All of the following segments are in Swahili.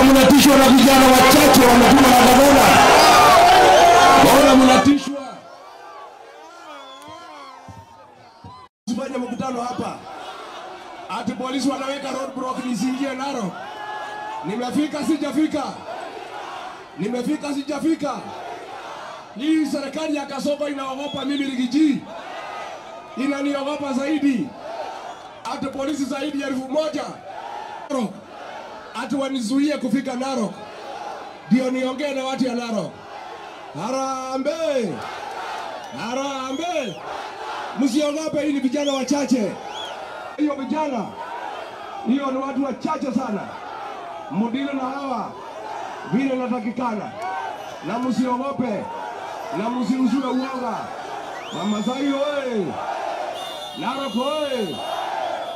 Mbona mnatishwa na vijana wachache wametuma na gavana? Mbona mnatishwa? Sifanye mkutano hapa. Ati polisi wanaweka roadblock nisingie Narok. Nimefika sijafika. Nimefika sijafika. Hii serikali ya Kasongo inaogopa mimi Ligiji. Inaniogopa zaidi. Ati polisi zaidi ya 1000. Ati wanizuie kufika Narok. Ndio niongee na watu ya Narok. Harambee! Harambee! Msiogope, hii ni vijana wachache. Hiyo vijana, hiyo ni watu wachache sana. Mudile na hawa vile natakikana. Na msiogope, na msiuzue uoga. Mamasai oye! Narok oye!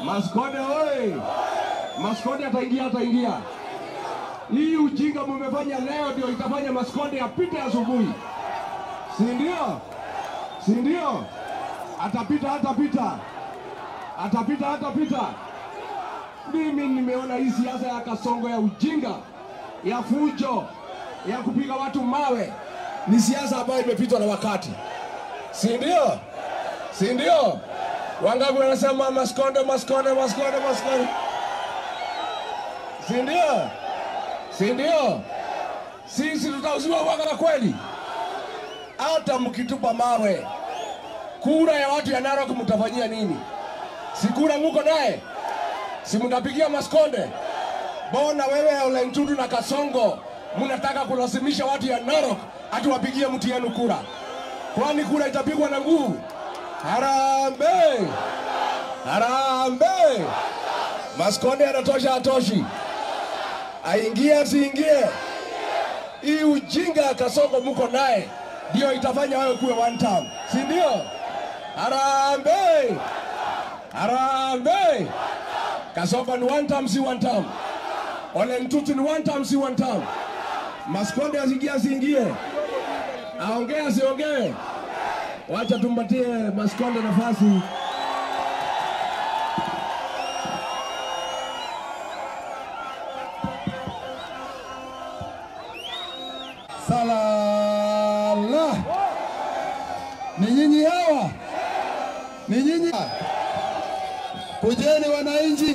Maskode oye! Maskode ataingia. Hii ujinga mmefanya leo ndio itafanya Maskode apite asubuhi. Si ndio? Si ndio? Atapita. Mimi nimeona hii siasa ya Kasongo ya ujinga, ya fujo, ya kupiga watu mawe ni siasa ambayo imepitwa na wakati. Si ndio? Si ndio? Wangapi wanasema Maskode. Si ndio? Si ndio? Sisi tutauziwa waga na kweli. Hata mkitupa mawe, kura ya watu ya Narok mtafanyia nini? Si kura muko naye? Si mtapigia Maskode? Bona wewe Ole Ntutu na Kasongo mnataka kulazimisha watu ya Narok ati wapigie mtu yenu kura. Kwani kura itapigwa na nguvu? Harambee! Harambee! Maskode anatosha atoshi. Aingie asiingie. Hii ujinga ya Kasongo muko naye ndio itafanya wewe kuwe one term. Si ndio? Harambee! Harambee! Kasongo ni one term, si one term. Ole Ntutu ni one term, si one term. Maskode asiingie. Aongee asiongee. Wacha tumpatie Maskode nafasi. Salala. Ni nyinyi hawa? Ni nyinyi? Kujeni wananchi.